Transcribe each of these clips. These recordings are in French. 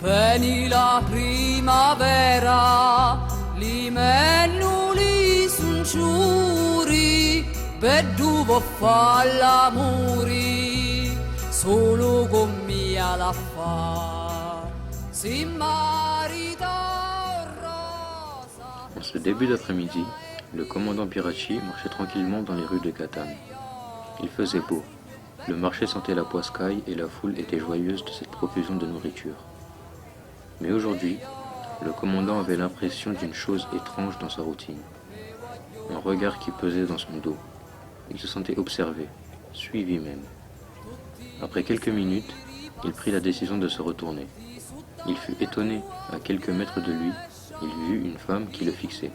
Veni la primavera, li mennuli sun ciuri, per duvo fa l'amori, solo con mia la fa, si marita rosa. En ce début d'après-midi, le commandant Piracci marchait tranquillement dans les rues de Catane. Il faisait beau. Le marché sentait la poiscaille et la foule était joyeuse de cette profusion de nourriture. Mais aujourd'hui, le commandant avait l'impression d'une chose étrange dans sa routine. Un regard qui pesait dans son dos. Il se sentait observé, suivi même. Après quelques minutes, il prit la décision de se retourner. Il fut étonné, à quelques mètres de lui, il vit une femme qui le fixait,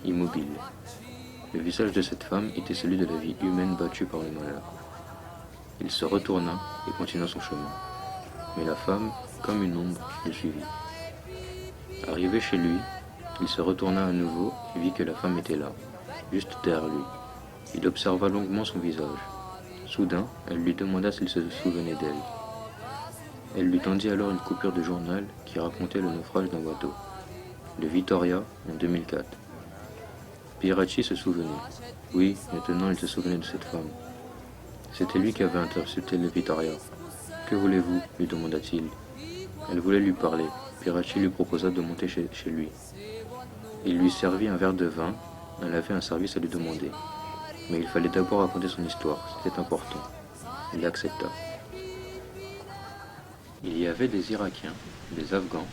immobile. Le visage de cette femme était celui de la vie humaine battue par le malheur. Il se retourna et continua son chemin. Mais la femme, comme une ombre, le suivit. Arrivé chez lui, il se retourna à nouveau et vit que la femme était là, juste derrière lui. Il observa longuement son visage. Soudain, elle lui demanda s'il se souvenait d'elle. Elle lui tendit alors une coupure de journal qui racontait le naufrage d'un bateau, le Vittoria, en 2004. Piracci se souvenait. Oui, maintenant il se souvenait de cette femme. C'était lui qui avait intercepté le Vittoria. « Que voulez-vous » lui demanda-t-il. Elle voulait lui parler. Piracci lui proposa de monter chez lui. Il lui servit un verre de vin. Elle avait un service à lui demander. Mais il fallait d'abord raconter son histoire, c'était important. Il accepta. Il y avait des Irakiens, des Afghans,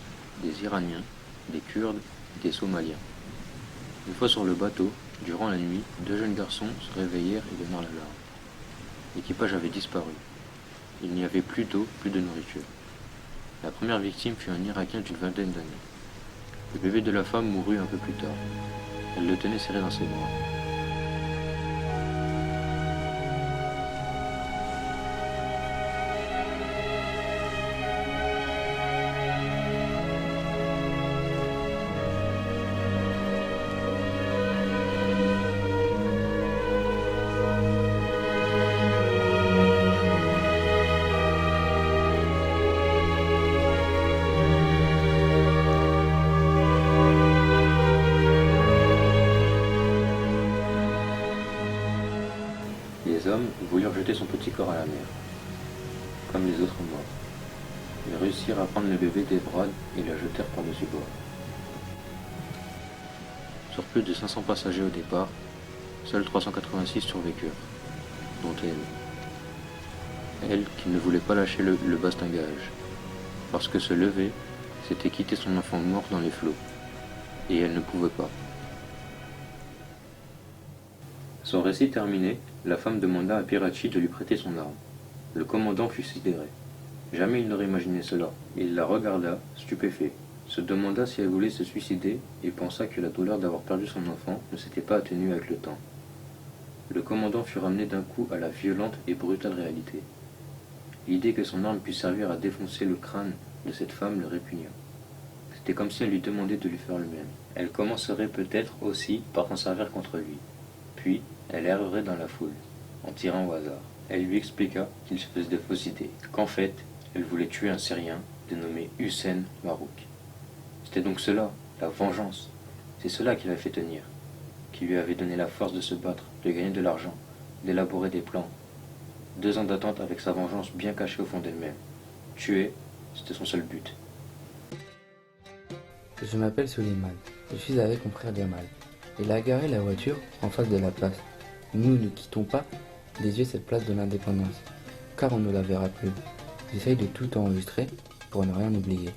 des Iraniens, des Kurdes et des Somaliens. Une fois sur le bateau, durant la nuit, 2 jeunes garçons se réveillèrent et donnèrent l'alarme. L'équipage avait disparu. Il n'y avait plus d'eau, plus de nourriture. La première victime fut un Irakien d'une vingtaine d'années. Le bébé de la femme mourut un peu plus tard. Elle le tenait serré dans ses bras. Les hommes voulurent jeter son petit corps à la mer, comme les autres morts. Ils réussirent à prendre le bébé des bras et le jetèrent par-dessus bord. Sur plus de 500 passagers au départ, seuls 386 survécurent, dont elle. Elle qui ne voulait pas lâcher le bastingage, parce que se lever, c'était quitter son enfant mort dans les flots, et elle ne pouvait pas. Son récit terminé, la femme demanda à Piracci de lui prêter son arme. Le commandant fut sidéré. Jamais il n'aurait imaginé cela. Il la regarda, stupéfait, se demanda si elle voulait se suicider et pensa que la douleur d'avoir perdu son enfant ne s'était pas atténuée avec le temps. Le commandant fut ramené d'un coup à la violente et brutale réalité. L'idée que son arme puisse servir à défoncer le crâne de cette femme le répugna. C'était comme si elle lui demandait de lui faire le même. Elle commencerait peut-être aussi par s'en servir contre lui. Puis, elle errerait dans la foule, en tirant au hasard. Elle lui expliqua qu'il se faisait de fausses idées, qu'en fait, elle voulait tuer un Syrien dénommé Hussein Marouk. C'était donc cela, la vengeance. C'est cela qui l'avait fait tenir, qui lui avait donné la force de se battre, de gagner de l'argent, d'élaborer des plans. 2 ans d'attente avec sa vengeance bien cachée au fond d'elle-même. Tuer, c'était son seul but. Je m'appelle Soliman, je suis avec mon frère Jamal. Il a garé la voiture en face de la place. Nous ne quittons pas des yeux cette place de l'indépendance, car on ne la verra plus. J'essaye de tout enregistrer pour ne rien oublier.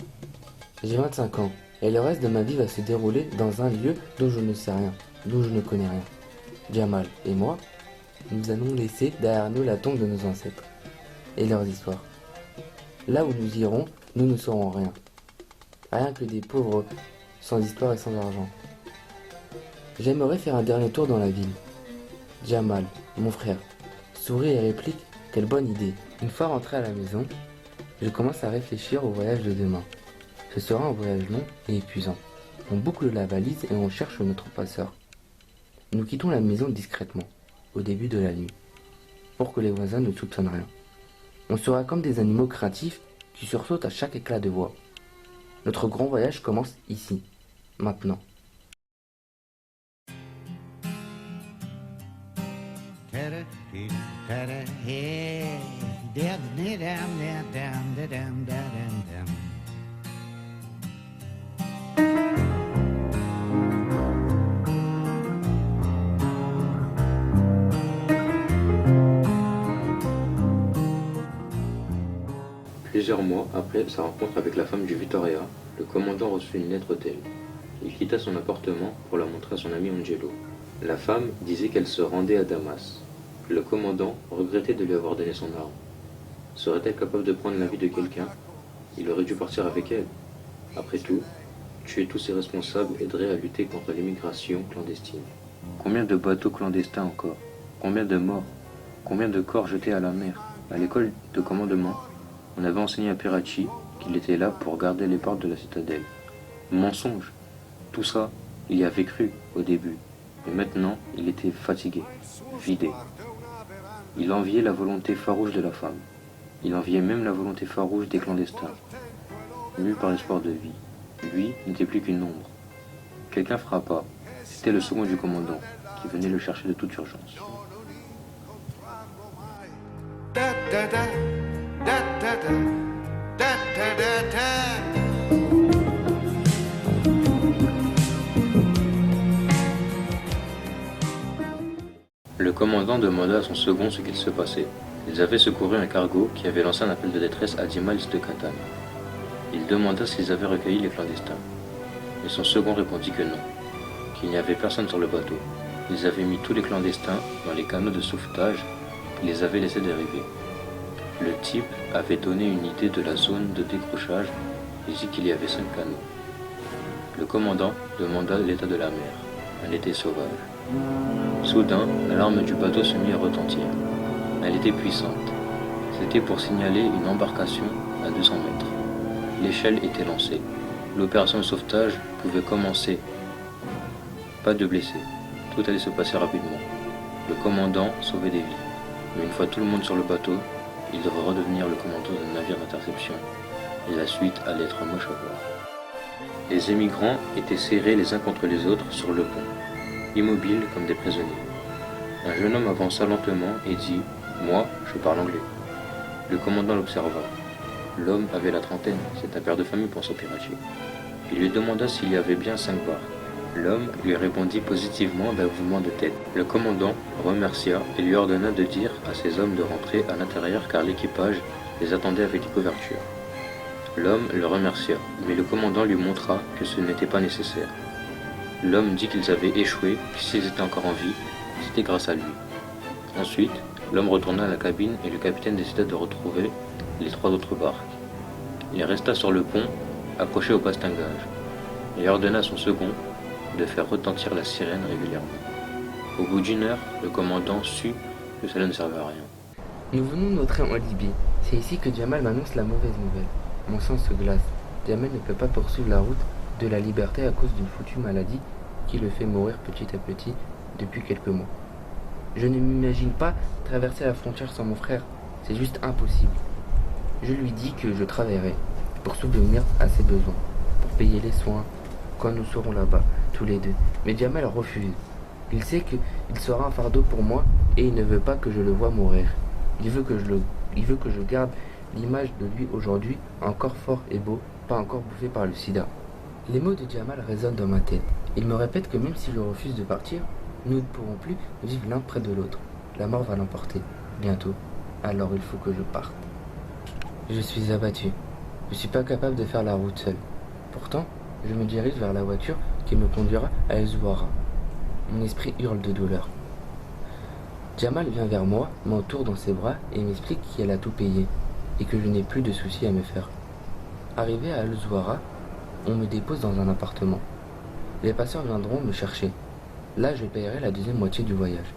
J'ai 25 ans, et le reste de ma vie va se dérouler dans un lieu dont je ne sais rien, dont je ne connais rien. Jamal et moi, nous allons laisser derrière nous la tombe de nos ancêtres et leurs histoires. Là où nous irons, nous ne saurons rien. Rien que des pauvres sans histoire et sans argent. J'aimerais faire un dernier tour dans la ville. Jamal, mon frère, sourit et réplique « Quelle bonne idée !» Une fois rentré à la maison, je commence à réfléchir au voyage de demain. Ce sera un voyage long et épuisant. On boucle la valise et on cherche notre passeur. Nous quittons la maison discrètement, au début de la nuit, pour que les voisins ne soupçonnent rien. On sera comme des animaux craintifs qui sursautent à chaque éclat de voix. Notre grand voyage commence ici, maintenant. Plusieurs mois après sa rencontre avec la femme du Vittoria, le commandant reçut une lettre d'elle. Il quitta son appartement pour la montrer à son ami Angelo. La femme disait qu'elle se rendait à Damas. Le commandant regrettait de lui avoir donné son arme. Serait-elle capable de prendre la vie de quelqu'un? Il aurait dû partir avec elle. Après tout, tuer tous ses responsables aiderait à lutter contre l'immigration clandestine. Combien de bateaux clandestins encore? Combien de morts? Combien de corps jetés à la mer? À l'école de commandement, on avait enseigné à Piracci qu'il était là pour garder les portes de la citadelle. Mensonge! Tout ça, il y avait cru au début. Mais maintenant, il était fatigué, vidé. Il enviait la volonté farouche de la femme. Il enviait même la volonté farouche des clandestins. Mu par l'espoir de vie, lui n'était plus qu'une ombre. Quelqu'un frappa. C'était le second du commandant, qui venait le chercher de toute urgence. Le commandant demanda à son second ce qu'il se passait. Ils avaient secouru un cargo qui avait lancé un appel de détresse à 10 miles de Catane. Il demanda s'ils avaient recueilli les clandestins. Mais son second répondit que non, qu'il n'y avait personne sur le bateau. Ils avaient mis tous les clandestins dans les canaux de sauvetage et les avaient laissés dériver. Le type avait donné une idée de la zone de décrochage et dit qu'il y avait 5 canaux. Le commandant demanda l'état de la mer, un été sauvage. Soudain, l'alarme du bateau se mit à retentir. Elle était puissante. C'était pour signaler une embarcation à 200 mètres. L'échelle était lancée. L'opération de sauvetage pouvait commencer. Pas de blessés. Tout allait se passer rapidement. Le commandant sauvait des vies. Mais une fois tout le monde sur le bateau, il devrait redevenir le commandant d'un navire d'interception. Et la suite allait être moche à voir. Les émigrants étaient serrés les uns contre les autres sur le pont, immobiles comme des prisonniers. Un jeune homme avança lentement et dit « Moi, je parle anglais ». Le commandant l'observa. L'homme avait la trentaine, c'est un père de famille, pensa Piracci. Il lui demanda s'il y avait bien 5 barques. L'homme lui répondit positivement d'un mouvement de tête. Le commandant remercia et lui ordonna de dire à ses hommes de rentrer à l'intérieur car l'équipage les attendait avec des couvertures. L'homme le remercia, mais le commandant lui montra que ce n'était pas nécessaire. L'homme dit qu'ils avaient échoué, que s'ils étaient encore en vie, c'était grâce à lui. Ensuite, l'homme retourna à la cabine et le capitaine décida de retrouver les 3 autres barques. Il resta sur le pont, accroché au bastingage, et ordonna à son second de faire retentir la sirène régulièrement. Au bout d'1 heure, le commandant sut que cela ne servait à rien. Nous venons d'entrer en Libye. C'est ici que Jamal m'annonce la mauvaise nouvelle. Mon sang se glace. Jamal ne peut pas poursuivre la route de la liberté à cause d'une foutue maladie qui le fait mourir petit à petit depuis quelques mois. Je ne m'imagine pas traverser la frontière sans mon frère. C'est juste impossible. Je lui dis que je travaillerai pour subvenir à ses besoins, pour payer les soins quand nous serons là-bas, tous les deux. Mais Jamal refuse. Il sait qu'il sera un fardeau pour moi et il ne veut pas que je le voie mourir. Il veut que je garde l'image de lui aujourd'hui, encore fort et beau, pas encore bouffé par le sida. Les mots de Jamal résonnent dans ma tête. Il me répète que même si je refuse de partir, nous ne pourrons plus vivre l'un près de l'autre. La mort va l'emporter, bientôt. Alors il faut que je parte. Je suis abattu. Je ne suis pas capable de faire la route seul. Pourtant, je me dirige vers la voiture qui me conduira à El Zouara. Mon esprit hurle de douleur. Jamal vient vers moi, m'entoure dans ses bras et m'explique qu'elle a tout payé et que je n'ai plus de soucis à me faire. Arrivé à El Zouara, on me dépose dans un appartement. Les passeurs viendront me chercher. Là, je paierai la deuxième moitié du voyage.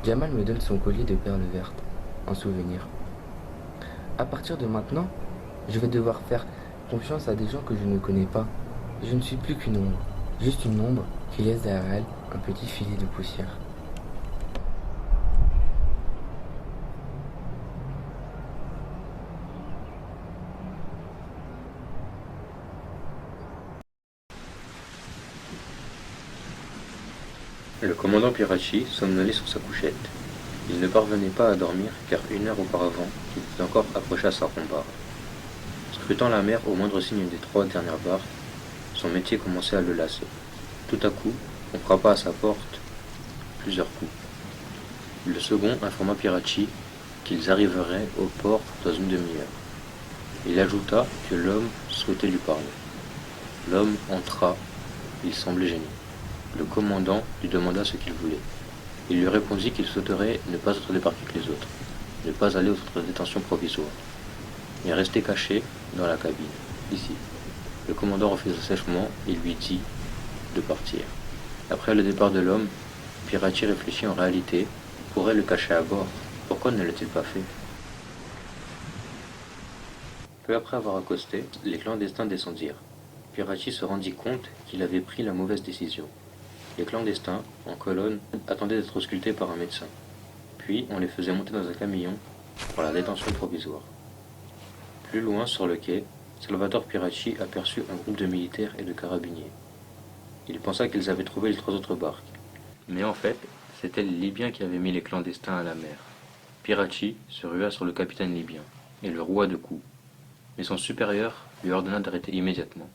Jamal me donne son collier de perles vertes, en souvenir. À partir de maintenant, je vais devoir faire confiance à des gens que je ne connais pas. Je ne suis plus qu'une ombre, juste une ombre qui laisse derrière elle un petit filet de poussière. Le commandant Pirachi somnolait sur sa couchette. Il ne parvenait pas à dormir car 1 heure auparavant, il était encore accroché à sa rambarde. Scrutant la mer au moindre signe des 3 dernières barres, son métier commençait à le lasser. Tout à coup, on frappa à sa porte plusieurs coups. Le second informa Pirachi qu'ils arriveraient au port dans une demi-heure. Il ajouta que l'homme souhaitait lui parler. L'homme entra, il semblait gêné. Le commandant lui demanda ce qu'il voulait. Il lui répondit qu'il souhaiterait ne pas être débarqué que les autres, ne pas aller au centre de détention provisoire, mais rester caché dans la cabine, ici. Le commandant refusa sèchement et lui dit de partir. Après le départ de l'homme, Pirachi réfléchit en réalité, il pourrait le cacher à bord. Pourquoi ne l'a-t-il pas fait? Peu après avoir accosté, les clandestins descendirent. Pirachi se rendit compte qu'il avait pris la mauvaise décision. Les clandestins, en colonne, attendaient d'être auscultés par un médecin. Puis on les faisait monter dans un camion pour la détention provisoire. Plus loin, sur le quai, Salvatore Pirachi aperçut un groupe de militaires et de carabiniers. Il pensa qu'ils avaient trouvé les 3 autres barques. Mais en fait, c'étaient les Libyens qui avaient mis les clandestins à la mer. Pirachi se rua sur le capitaine libyen et le roua de coups. Mais son supérieur lui ordonna d'arrêter immédiatement.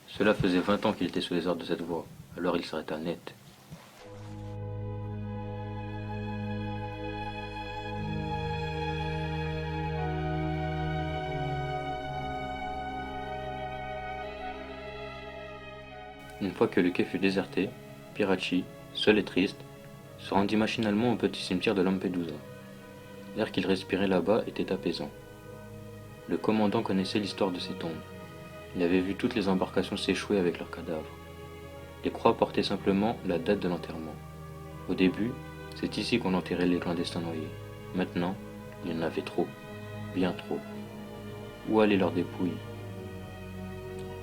Cela faisait 20 ans qu'il était sous les ordres de cette voie, alors il s'arrêta net. Une fois que le quai fut déserté, Pirachi, seul et triste, se rendit machinalement au petit cimetière de Lampedusa. L'air qu'il respirait là-bas était apaisant. Le commandant connaissait l'histoire de ces tombes. Il avait vu toutes les embarcations s'échouer avec leurs cadavres. Les croix portaient simplement la date de l'enterrement. Au début, c'est ici qu'on enterrait les clandestins noyés. Maintenant, il y en avait trop, bien trop. Où allaient leurs dépouilles?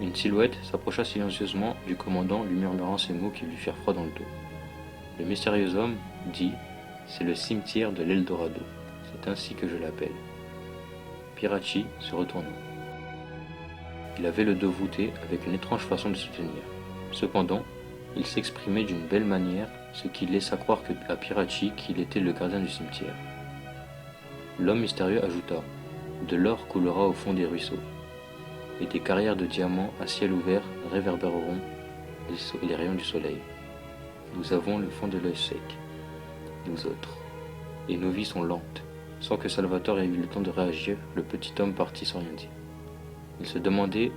Une silhouette s'approcha silencieusement du commandant, lui murmurant ces mots qui lui firent froid dans le dos. Le mystérieux homme dit « C'est le cimetière de l'Eldorado. C'est ainsi que je l'appelle. » Pirachi se retourna. Il avait le dos voûté avec une étrange façon de se tenir. Cependant, il s'exprimait d'une belle manière, ce qui laissa croire à Pirachi qu'il était le gardien du cimetière. L'homme mystérieux ajouta « De l'or coulera au fond des ruisseaux, et des carrières de diamants à ciel ouvert réverbéreront les rayons du soleil. Nous avons le fond de l'œil sec, nous autres, et nos vies sont lentes. » Sans que Salvatore ait eu le temps de réagir, le petit homme partit sans rien dire. Il se demandait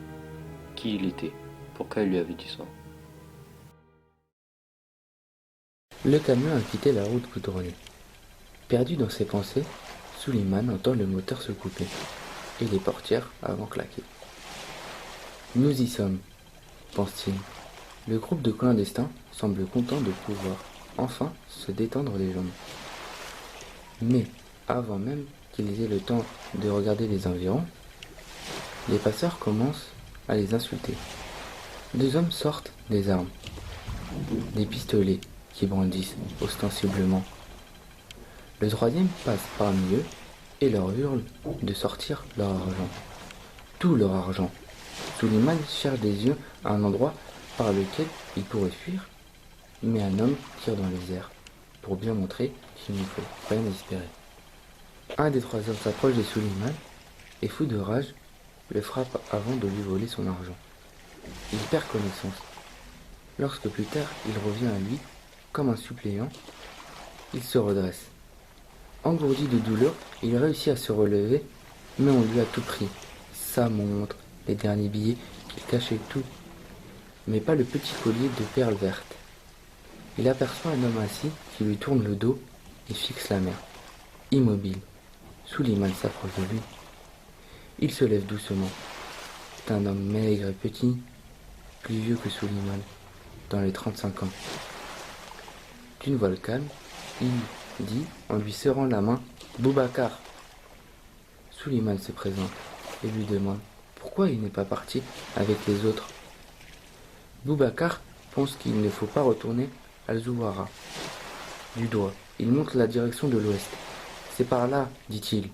qui il était, pourquoi il lui avait dit ça. Le camion a quitté la route goudronnée. Perdu dans ses pensées, Suleiman entend le moteur se couper et les portières avant claquer. Nous y sommes, pense-t-il. Le groupe de clandestins semble content de pouvoir enfin se détendre les jambes. Mais avant même qu'ils aient le temps de regarder les environs, les passeurs commencent à les insulter. 2 hommes sortent des armes, des pistolets qui brandissent ostensiblement. Le 3e passe parmi eux et leur hurle de sortir leur argent. Tout leur argent. Suleiman cherche des yeux à un endroit par lequel il pourrait fuir, mais un homme tire dans les airs pour bien montrer qu'il ne faut rien espérer. Un des 3 hommes s'approche de Suleiman et, fou de rage, le frappe avant de lui voler son argent. Il perd connaissance. Lorsque plus tard il revient à lui, comme un suppléant, il se redresse. Engourdi de douleur, il réussit à se relever, mais on lui a tout pris. Sa montre, les derniers billets qu'il cachait tout, mais pas le petit collier de perles vertes. Il aperçoit un homme assis qui lui tourne le dos et fixe la mer, immobile. Suleiman s'approche de lui. Il se lève doucement. C'est un homme maigre et petit, plus vieux que Suleiman, dans les 35 ans. D'une voix calme, il dit, en lui serrant la main, « Boubacar !» Suleiman se présente et lui demande pourquoi il n'est pas parti avec les autres. Boubacar pense qu'il ne faut pas retourner à Zouara. Du doigt, il montre la direction de l'ouest. « C'est par là, dit-il. »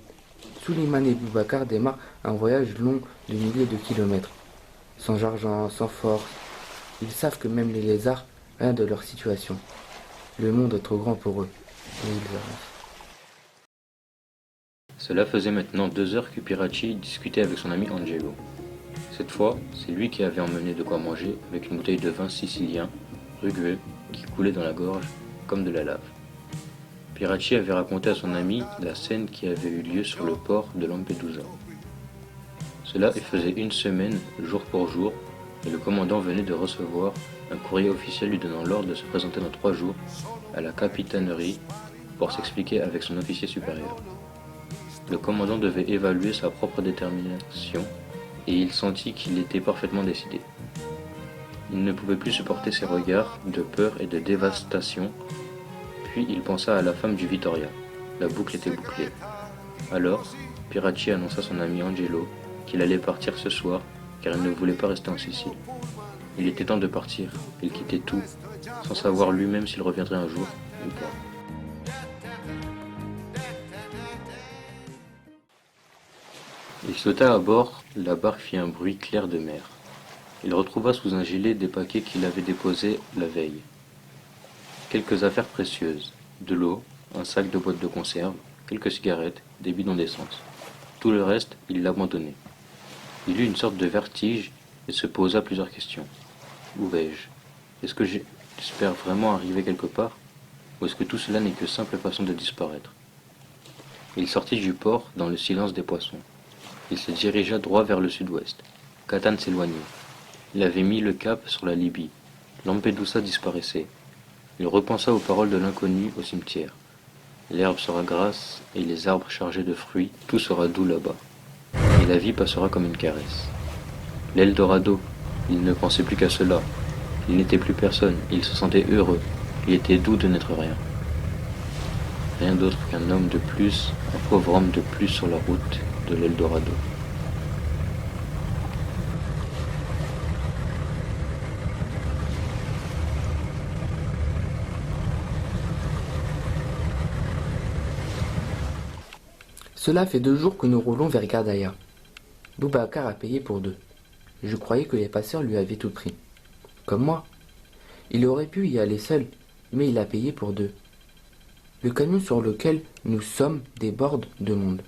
Suleiman et Boubacar démarrent un voyage long de milliers de kilomètres. Sans argent, sans force, ils savent que même les lézards, rien de leur situation. Le monde est trop grand pour eux. Et ils avancent. Cela faisait maintenant 2 heures que Piracci discutait avec son ami Angelo. Cette fois, c'est lui qui avait emmené de quoi manger avec une bouteille de vin sicilien, rugueux, qui coulait dans la gorge comme de la lave. Piracci avait raconté à son ami la scène qui avait eu lieu sur le port de Lampedusa. Cela faisait 1 semaine, jour pour jour, et le commandant venait de recevoir un courrier officiel lui donnant l'ordre de se présenter dans 3 jours à la capitainerie pour s'expliquer avec son officier supérieur. Le commandant devait évaluer sa propre détermination et il sentit qu'il était parfaitement décidé. Il ne pouvait plus supporter ses regards de peur et de dévastation, puis il pensa à la femme du Vittoria. La boucle était bouclée. Alors, Piracci annonça à son ami Angelo qu'il allait partir ce soir car il ne voulait pas rester en Sicile. Il était temps de partir, il quittait tout, sans savoir lui-même s'il reviendrait un jour ou pas. Il sauta à bord, la barque fit un bruit clair de mer. Il retrouva sous un gilet des paquets qu'il avait déposés la veille. Quelques affaires précieuses, de l'eau, un sac de boîtes de conserve, quelques cigarettes, des bidons d'essence. Tout le reste, il l'abandonnait. Il eut une sorte de vertige et se posa plusieurs questions. Où vais-je? Est-ce que j'espère vraiment arriver quelque part? Ou est-ce que tout cela n'est que simple façon de disparaître? Il sortit du port dans le silence des poissons. Il se dirigea droit vers le sud-ouest. Catane s'éloignait. Il avait mis le cap sur la Libye. Lampedusa disparaissait. Il repensa aux paroles de l'inconnu au cimetière. L'herbe sera grasse et les arbres chargés de fruits, tout sera doux là-bas. Et la vie passera comme une caresse. L'Eldorado, il ne pensait plus qu'à cela. Il n'était plus personne, il se sentait heureux. Il était doux de n'être rien. Rien d'autre qu'un homme de plus, un pauvre homme de plus sur la route de l'Eldorado. Cela fait 2 jours que nous roulons vers Gardaïa. Boubacar a payé pour 2. Je croyais que les passeurs lui avaient tout pris. Comme moi. Il aurait pu y aller seul, mais il a payé pour 2. Le camion sur lequel nous sommes déborde de monde.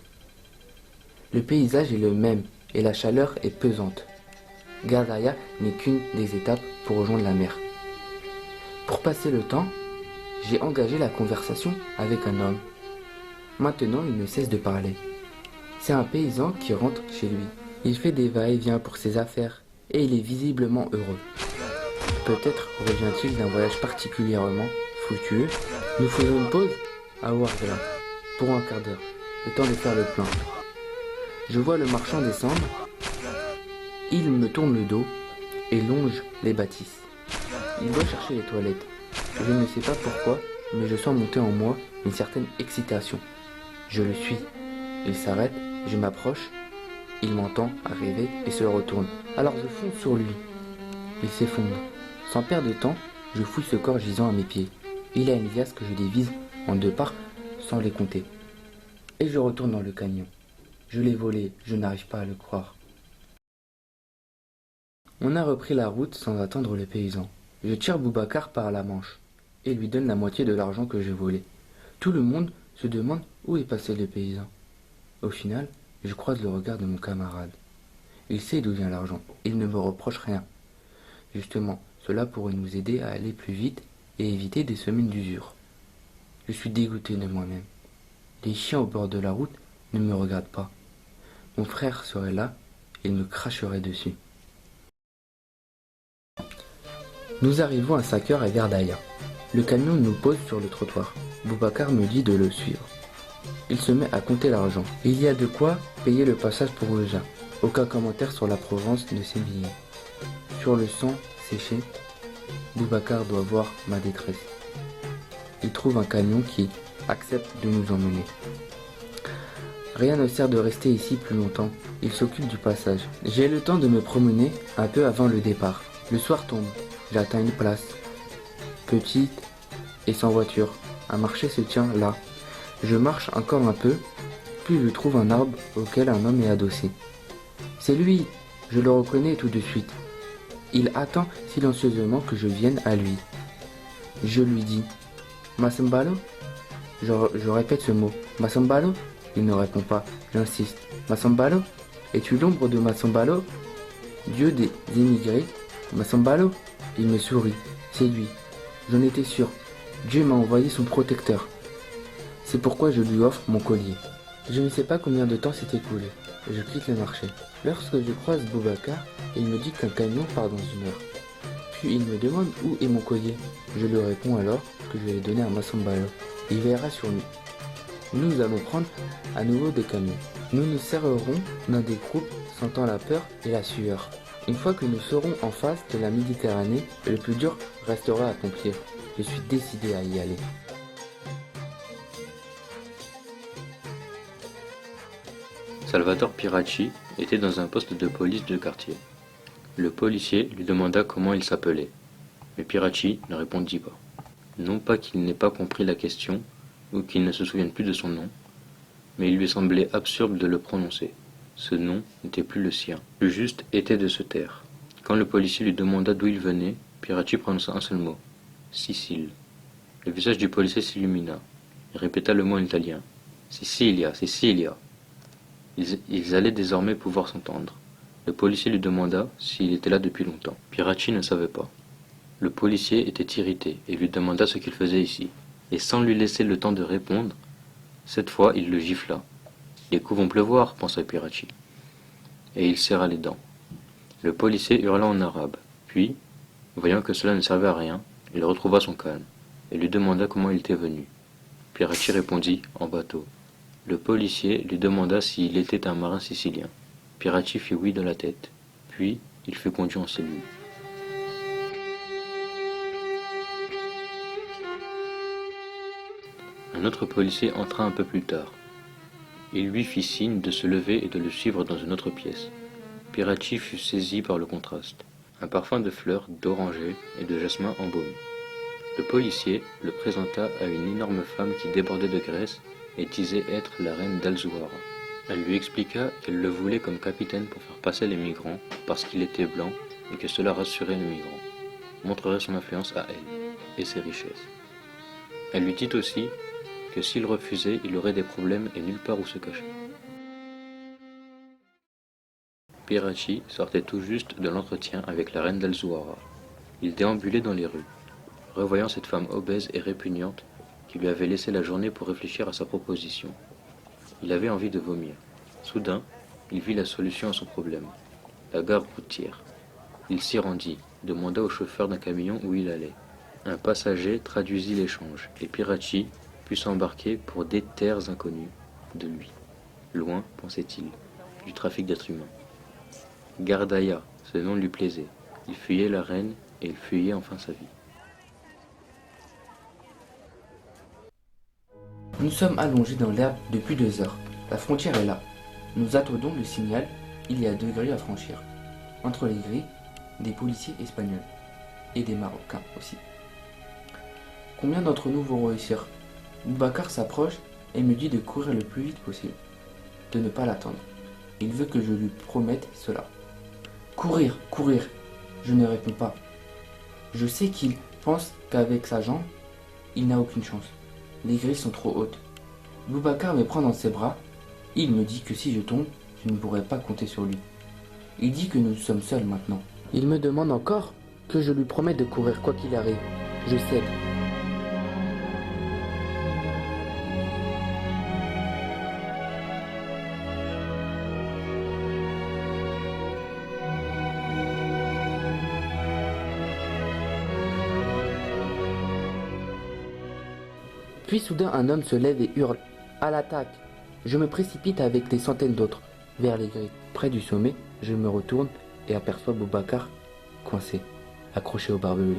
Le paysage est le même et la chaleur est pesante. Gardaïa n'est qu'une des étapes pour rejoindre la mer. Pour passer le temps, j'ai engagé la conversation avec un homme. Maintenant, il ne cesse de parler. C'est un paysan qui rentre chez lui. Il fait des va-et-vient pour ses affaires et il est visiblement heureux. Peut-être revient-il d'un voyage particulièrement fructueux. Nous faisons une pause à Ouargla pour un quart d'heure, le temps de faire le plein. Je vois le marchand descendre. Il me tourne le dos et longe les bâtisses. Il doit chercher les toilettes. Je ne sais pas pourquoi, mais je sens monter en moi une certaine excitation. Je le suis. Il s'arrête, je m'approche. Il m'entend arriver et se retourne. Alors je fonce sur lui. Il s'effondre. Sans perdre de temps, je fouille ce corps gisant à mes pieds. Il a une liasse que je divise en 2 parts sans les compter. Et je retourne dans le camion. Je l'ai volé, je n'arrive pas à le croire. On a repris la route sans attendre le paysan. Je tire Boubacar par la manche et lui donne la moitié de l'argent que j'ai volé. Tout le monde se demande où est passé le paysan. Au final, je croise le regard de mon camarade. Il sait d'où vient l'argent. Il ne me reproche rien. Justement, cela pourrait nous aider à aller plus vite et éviter des semaines d'usure. Je suis dégoûté de moi-même. Les chiens au bord de la route ne me regardent pas. Mon frère serait là, il me cracherait dessus. Nous arrivons à 5 heures à Gardaïa. Le camion nous pose sur le trottoir. Boubacar me dit de le suivre. Il se met à compter l'argent. Il y a de quoi payer le passage pour Oja. Aucun commentaire sur la Provence de ses billets. Sur le sang séché, Boubacar doit voir ma détresse. Il trouve un camion qui accepte de nous emmener. Rien ne sert de rester ici plus longtemps. Il s'occupe du passage. J'ai le temps de me promener un peu avant le départ. Le soir tombe. J'atteins une place. Petite et sans voiture. Un marché se tient là. Je marche encore un peu, puis je trouve un arbre auquel un homme est adossé. C'est lui, je le reconnais tout de suite. Il attend silencieusement que je vienne à lui. Je lui dis Masambalo? Je répète ce mot. Masambalo? Il ne répond pas. J'insiste. Masambalo? Es-tu l'ombre de Masambalo? Dieu des émigrés? Masambalo? Il me sourit. C'est lui. J'en étais sûr. Dieu m'a envoyé son protecteur. C'est pourquoi je lui offre mon collier. Je ne sais pas combien de temps s'est écoulé. Je quitte le marché. Lorsque je croise Boubacar, il me dit qu'un camion part dans 1 heure. Puis il me demande où est mon collier. Je lui réponds alors que je l'ai donné à Masambalo. Il veillera sur nous. Nous allons prendre à nouveau des camions. Nous nous serrerons dans des groupes sentant la peur et la sueur. Une fois que nous serons en face de la Méditerranée, le plus dur restera à accomplir. Je suis décidé à y aller. Salvatore Piracci était dans un poste de police de quartier. Le policier lui demanda comment il s'appelait, mais Piracci ne répondit pas. Non pas qu'il n'ait pas compris la question, ou qu'il ne se souvienne plus de son nom, mais il lui semblait absurde de le prononcer. Ce nom n'était plus le sien. Le juste était de se taire. Quand le policier lui demanda d'où il venait, Piracci prononça un seul mot, Sicile. Le visage du policier s'illumina. Il répéta le mot en italien, Sicilia, Sicilia. Ils allaient désormais pouvoir s'entendre. Le policier lui demanda s'il était là depuis longtemps. Piracci ne savait pas. Le policier était irrité et lui demanda ce qu'il faisait ici. Et sans lui laisser le temps de répondre, cette fois il le gifla. Les coups vont pleuvoir, pensa Piracci. Et il serra les dents. Le policier hurla en arabe. Puis, voyant que cela ne servait à rien, il retrouva son calme et lui demanda comment il était venu. Piracci répondit en bateau. Le policier lui demanda s'il était un marin sicilien. Piracci fit oui de la tête. Puis, il fut conduit en cellule. Un autre policier entra un peu plus tard. Il lui fit signe de se lever et de le suivre dans une autre pièce. Piracci fut saisi par le contraste. Un parfum de fleurs, d'oranger et de jasmin embaumé. Le policier le présenta à une énorme femme qui débordait de graisse et disait être la reine d'Al-Zouara. Elle lui expliqua qu'elle le voulait comme capitaine pour faire passer les migrants parce qu'il était blanc et que cela rassurait les migrants, montrerait son influence à elle et ses richesses. Elle lui dit aussi que s'il refusait, il aurait des problèmes et nulle part où se cacher. Piracci sortait tout juste de l'entretien avec la reine d'Al-Zouara. Il déambulait dans les rues, revoyant cette femme obèse et répugnante qui lui avait laissé la journée pour réfléchir à sa proposition. Il avait envie de vomir. Soudain, il vit la solution à son problème, la gare routière. Il s'y rendit, demanda au chauffeur d'un camion où il allait. Un passager traduisit l'échange, et Piracci put s'embarquer pour des terres inconnues de lui. Loin, pensait-il, du trafic d'êtres humains. Gardaïa, ce nom lui plaisait. Il fuyait la reine et il fuyait enfin sa vie. Nous sommes allongés dans l'herbe depuis 2 heures. La frontière est là. Nous attendons le signal. Il y a 2 grilles à franchir. Entre les grilles, des policiers espagnols. Et des Marocains aussi. Combien d'entre nous vont réussir? Boubacar s'approche et me dit de courir le plus vite possible. De ne pas l'attendre. Il veut que je lui promette cela. Courir, courir. Je ne réponds pas. Je sais qu'il pense qu'avec sa jambe, il n'a aucune chance. Les grilles sont trop hautes. Boubacar me prend dans ses bras. Il me dit que si je tombe, je ne pourrai pas compter sur lui. Il dit que nous sommes seuls maintenant. Il me demande encore que je lui promette de courir quoi qu'il arrive. Je cède. Puis soudain un homme se lève et hurle « À l'attaque !» Je me précipite avec des centaines d'autres vers les grilles. Près du sommet, je me retourne et aperçois Boubacar coincé, accroché au barbelé.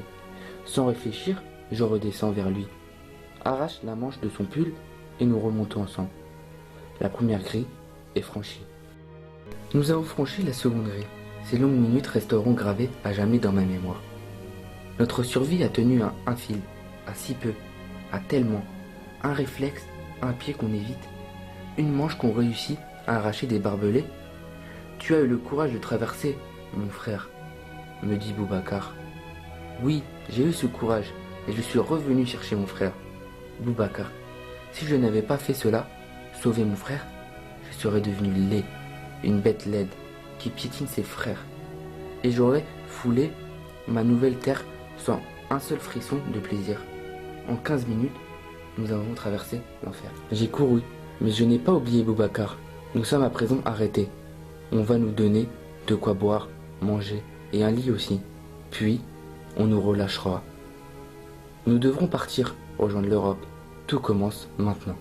Sans réfléchir, je redescends vers lui, arrache la manche de son pull et nous remontons ensemble. La première grille est franchie. Nous avons franchi la seconde grille. Ces longues minutes resteront gravées à jamais dans ma mémoire. Notre survie a tenu à un fil, à si peu, à tellement. Un réflexe, un pied qu'on évite, une manche qu'on réussit à arracher des barbelés. Tu as eu le courage de traverser, mon frère, me dit Boubacar. Oui, j'ai eu ce courage et je suis revenu chercher mon frère. Boubacar, si je n'avais pas fait cela, sauver mon frère, je serais devenu laid, une bête laide, qui piétine ses frères. Et j'aurais foulé ma nouvelle terre sans un seul frisson de plaisir. En 15 minutes, nous avons traversé l'enfer. J'ai couru, mais je n'ai pas oublié Boubacar. Nous sommes à présent arrêtés. On va nous donner de quoi boire, manger et un lit aussi. Puis, on nous relâchera. Nous devrons partir, rejoindre l'Europe. Tout commence maintenant.